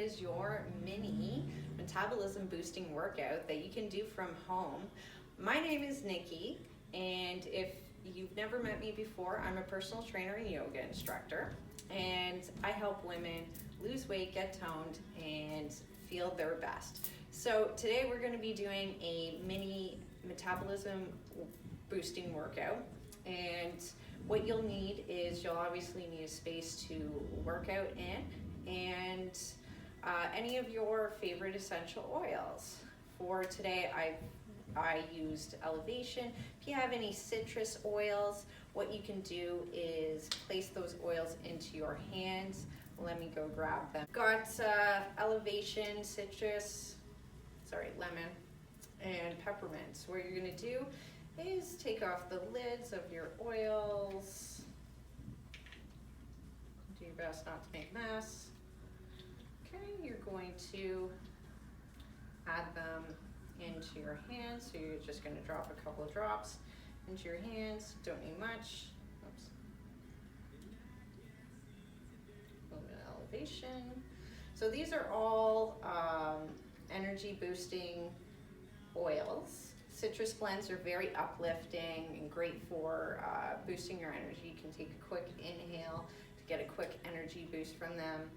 is your mini metabolism boosting workout that you can do from home. My name is Nikki, and if you've never met me before, I'm a personal trainer and yoga instructor, and I help women lose weight, get toned, and feel their best. So today we're going to be doing a mini metabolism boosting workout, and what you'll need is you'll obviously need a space to work out in, and any of your favorite essential oils. For today I used Elevation. If you have any citrus oils, what you can do is place those oils into your hands. Let me go grab them. Got Elevation, lemon, and peppermint. So what you're gonna do is take off the lids of your oils. Do your best not to make a mess. Okay, you're going to add them into your hands. So you're just gonna drop a couple of drops into your hands. Don't need much. Oops. A little bit of Elevation. So these are all energy boosting oils. Citrus blends are very uplifting and great for boosting your energy. You can take a quick inhale to get a quick energy boost from them.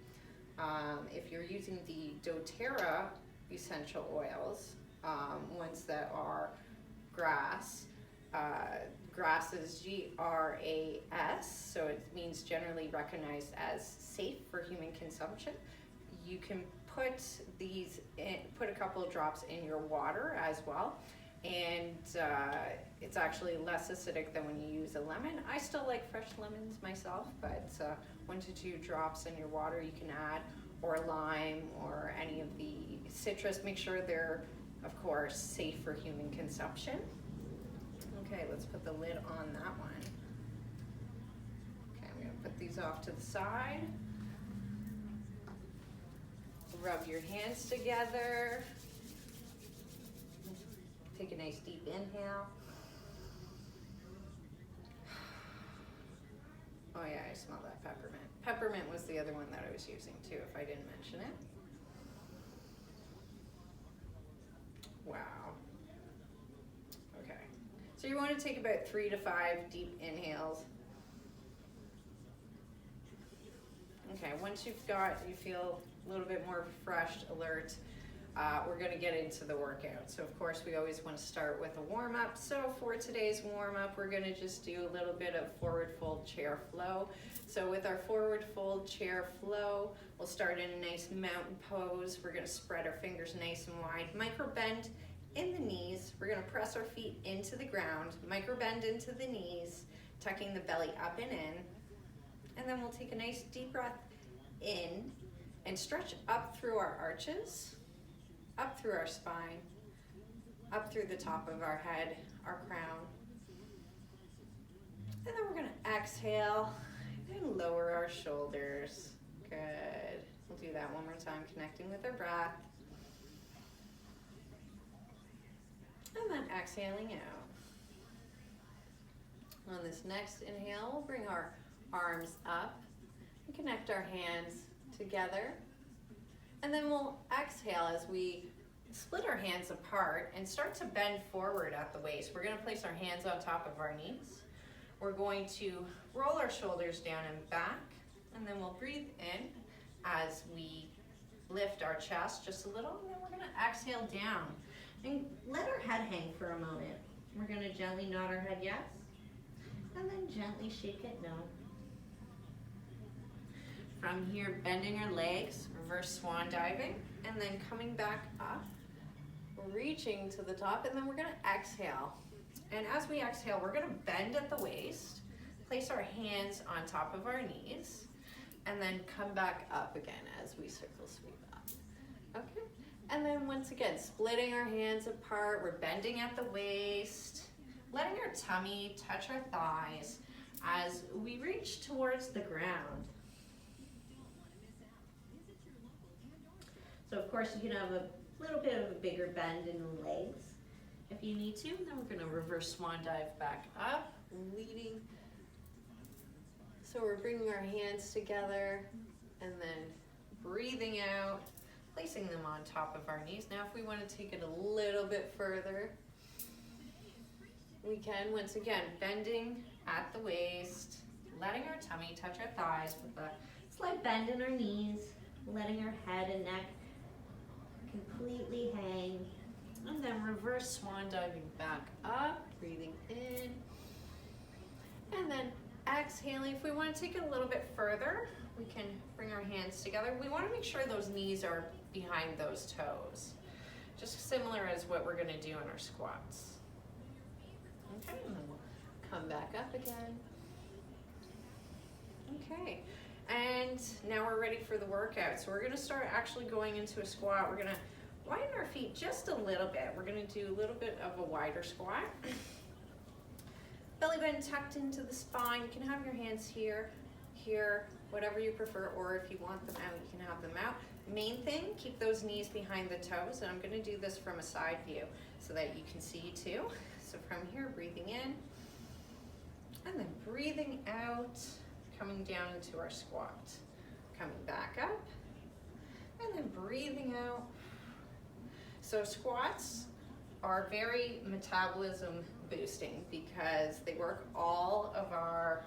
If you're using the doTERRA essential oils, ones that are grass is GRAS, so it means generally recognized as safe for human consumption. You can put these in, put a couple of drops in your water as well, and it's actually less acidic than when you use a lemon. I still like fresh lemons myself, but 1 to 2 drops in your water you can add, or lime, or any of the citrus. Make sure they're, of course, safe for human consumption. Okay, let's put the lid on that one. Okay, I'm gonna put these off to the side. Rub your hands together. Take a nice deep inhale. Oh yeah, I smell that peppermint. Peppermint was the other one that I was using too, if I didn't mention it. Wow. Okay. So you want to take about 3 to 5 deep inhales. Okay, once you feel a little bit more refreshed, alert, we're going to get into the workout. So of course we always want to start with a warm-up. So for today's warm-up, we're going to just do a little bit of forward fold chair flow. So with our forward fold chair flow, we'll start in a nice mountain pose. We're going to spread our fingers nice and wide, micro bend in the knees. We're going to press our feet into the ground, micro bend into the knees, tucking the belly up and in. And then we'll take a nice deep breath in and stretch up through our arches, up through our spine, up through the top of our head, our crown. And then we're going to exhale and lower our shoulders. Good. We'll do that one more time, connecting with our breath. And then exhaling out. On this next inhale, we'll bring our arms up and connect our hands together. And then we'll exhale as we split our hands apart and start to bend forward at the waist. We're going to place our hands on top of our knees. We're going to roll our shoulders down and back, and then we'll breathe in as we lift our chest just a little, and then we're going to exhale down and let our head hang for a moment. We're going to gently nod our head yes, and then gently shake it no. From here, bending our legs, reverse swan diving, and then coming back up, reaching to the top, and then we're gonna exhale. And as we exhale, we're gonna bend at the waist, place our hands on top of our knees, and then come back up again as we circle sweep up. Okay, and then once again, splitting our hands apart, we're bending at the waist, letting our tummy touch our thighs as we reach towards the ground. So of course you can have a little bit of a bigger bend in the legs if you need to. Then we're going to reverse swan dive back up, leading. So we're bringing our hands together and then breathing out placing them on top of our knees. Now if we want to take it a little bit further, we can, once again, bending at the waist, letting our tummy touch our thighs with a slight bend in our knees, letting our head and neck completely hang, and then reverse swan diving back up, breathing in, and then exhaling. If we want to take it a little bit further, we can bring our hands together. We want to make sure those knees are behind those toes, just similar as what we're going to do in our squats. Okay, and then we'll come back up again. Okay, and now we're ready for the workout. So we're going to start actually going into a squat. We're going to widen our feet just a little bit. We're going to do a little bit of a wider squat. Belly button tucked into the spine. You can have your hands here, here, whatever you prefer, or if you want them out, you can have them out. Main thing, keep those knees behind the toes, and I'm going to do this from a side view so that you can see too. So from here, breathing in, and then breathing out, coming down into our squat. Coming back up, and then breathing out. So squats are very metabolism boosting because they work all of our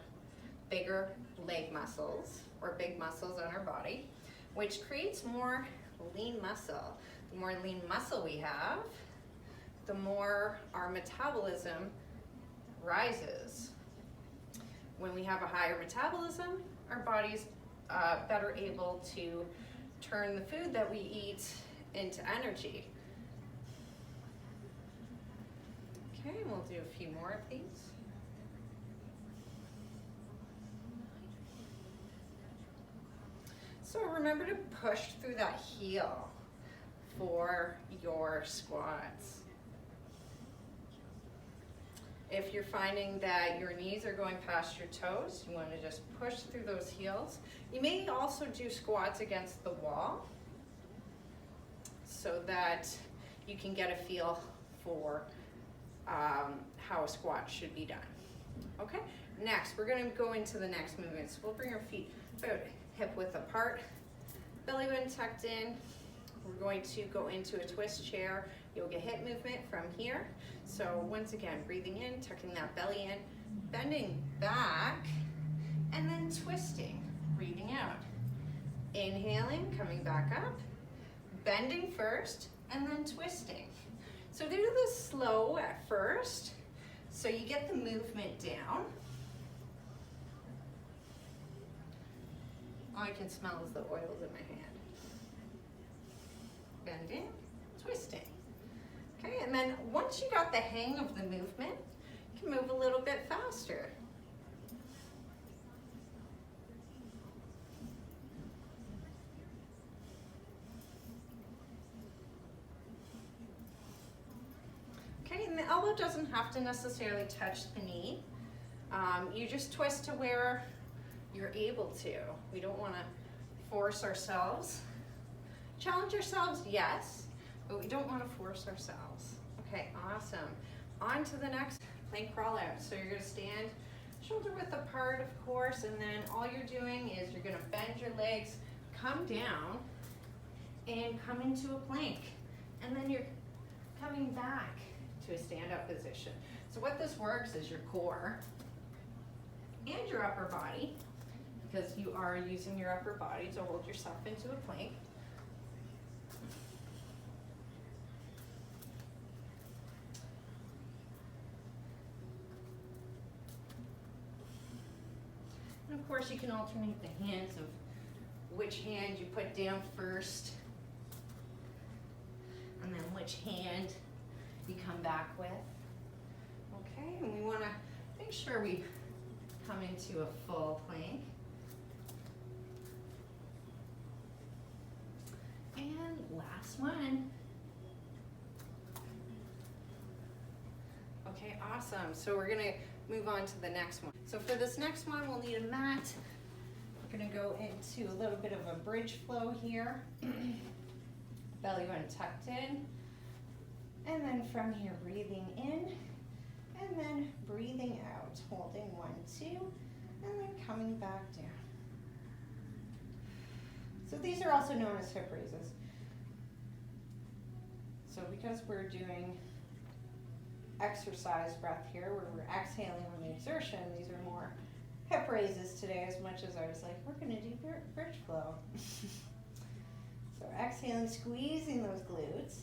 bigger leg muscles, or big muscles on our body, which creates more lean muscle. The more lean muscle we have, the more our metabolism rises. When we have a higher metabolism, our body's better able to turn the food that we eat into energy. Okay, we'll do a few more of these. So remember to push through that heel for your squats. If you're finding that your knees are going past your toes, you want to just push through those heels. You may also do squats against the wall so that you can get a feel for how a squat should be done. Okay, next we're going to go into the next movement. So we'll bring our feet about hip width apart, belly button tucked in. We're going to go into a twist chair yoga hip movement from here. So once again, breathing in, tucking that belly in, bending back, and then twisting, breathing out. Inhaling, coming back up, bending first, and then twisting. So do this slow at first, so you get the movement down. All I can smell is the oils in my hand. Bending, twisting. Okay, and then once you got the hang of the movement, you can move a little bit faster. Okay, and the elbow doesn't have to necessarily touch the knee. You just twist to where you're able to. We don't want to force ourselves. Challenge ourselves, yes, but we don't want to force ourselves. Okay, awesome. On to the next plank crawl out. So you're going to stand shoulder width apart, of course, and then all you're doing is you're going to bend your legs, come down, and come into a plank. And then you're coming back to a stand-up position. So what this works is your core and your upper body, because you are using your upper body to hold yourself into a plank. And of course you can alternate the hands of which hand you put down first, and then which hand you come back with. Okay, and we want to make sure we come into a full plank. And last one. Okay, awesome. So we're gonna move on to the next one. So for this next one, we'll need a mat. We're gonna go into a little bit of a bridge flow here. Belly button tucked in. And then from here, breathing in, and then breathing out, holding 1, 2, and then coming back down. So these are also known as hip raises. So because we're doing exercise breath here, where we're exhaling on the exertion, these are more hip raises today, as much as I was like, we're gonna do bridge flow. So exhaling, squeezing those glutes.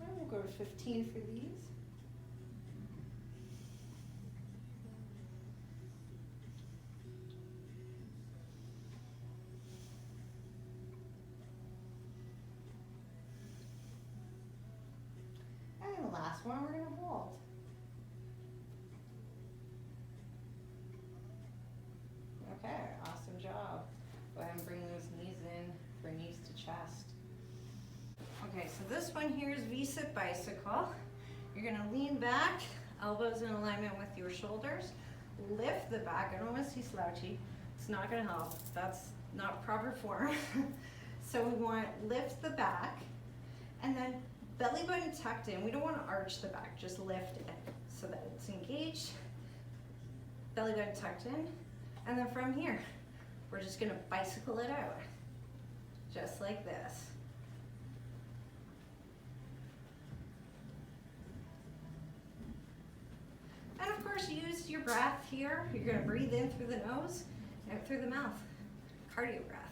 And we'll go to 15 for these. And the last one we're going to hold. Okay, awesome job. Go ahead and bring those knees in, bring knees to chest. Okay, so this one here is V-sit bicycle. You're going to lean back, elbows in alignment with your shoulders. Lift the back. I don't want to see slouchy. It's not going to help. That's not proper form. So we want lift the back, and then belly button tucked in. We don't want to arch the back, just lift it so that it's engaged. Belly button tucked in. And then from here, we're just gonna bicycle it out, just like this. And of course, use your breath here. You're gonna breathe in through the nose, out through the mouth. Cardio breath.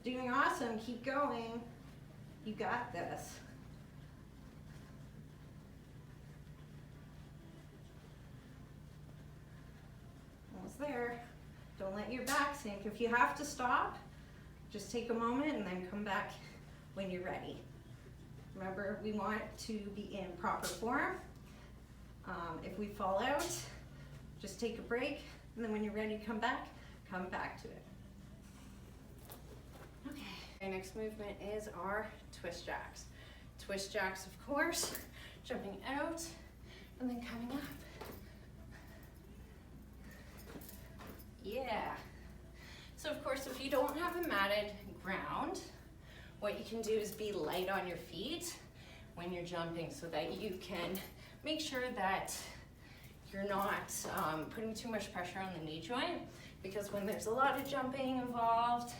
Doing awesome, keep going. You got this. Almost there. Don't let your back sink. If you have to stop, just take a moment and then come back when you're ready. Remember, we want to be in proper form. If we fall out, just take a break, and then when you're ready to come back to it. Okay, our next movement is our twist jacks. Twist jacks, of course, jumping out and then coming up. Yeah. So of course, if you don't have a matted ground, what you can do is be light on your feet when you're jumping so that you can make sure that you're not putting too much pressure on the knee joint, because when there's a lot of jumping involved,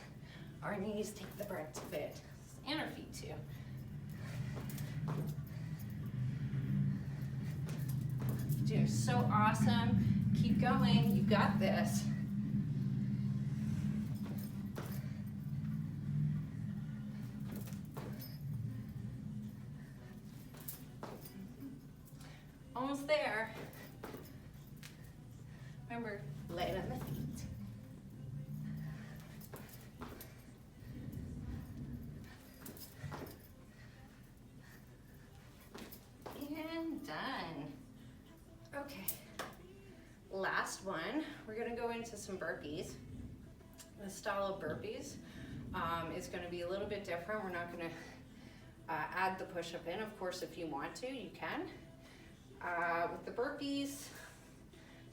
our knees take the brunt of it, and our feet too. Doing so awesome. Keep going, you got this. Almost there. Remember, light on the feet. And done. Okay. Last one, we're gonna go into some burpees. The style of burpees is gonna be a little bit different. We're not gonna add the push-up in. Of course, if you want to, you can. With the burpees,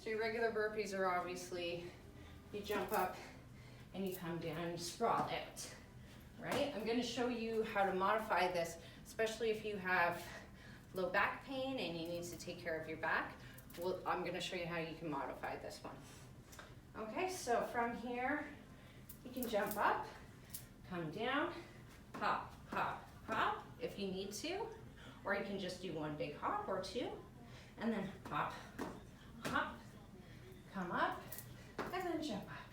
so your regular burpees are obviously, you jump up and you come down and you sprawl out, right? I'm gonna show you how to modify this, especially if you have low back pain and you need to take care of your back. Well, I'm gonna show you how you can modify this one. Okay, so from here, you can jump up, come down, hop, hop, hop, if you need to, or you can just do one big hop or two, and then hop, hop, come up, and then jump up.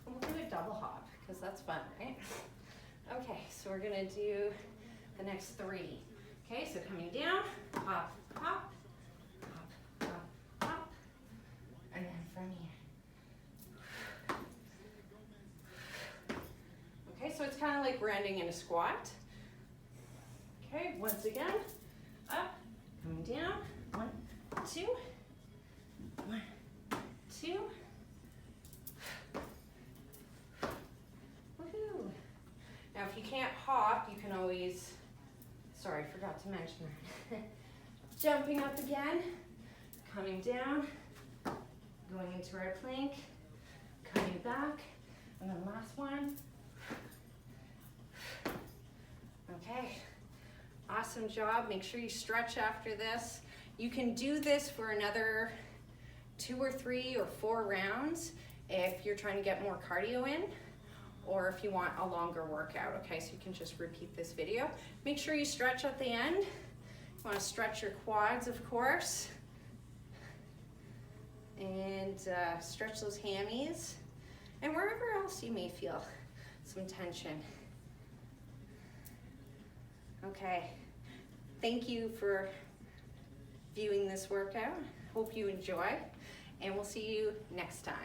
And we'll do a double hop, because that's fun, right? Okay, so we're gonna do the next three. Okay, so coming down, hop, hop, hop, hop, hop, and then from here. Okay, so it's kind of like we're ending in a squat. Okay, once again, up, coming down, 1, 2, 1, 2. Woohoo! Now if you can't hop, you can always Sorry, forgot to mention that. Jumping up again, coming down, going into our plank, coming back, and then last one. Okay, awesome job. Make sure you stretch after this. You can do this for another 2 or 3 or 4 rounds if you're trying to get more cardio in, or if you want a longer workout, okay? So you can just repeat this video. Make sure you stretch at the end. You wanna stretch your quads, of course, and stretch those hammies, and wherever else you may feel some tension. Okay, thank you for viewing this workout. Hope you enjoy, and we'll see you next time.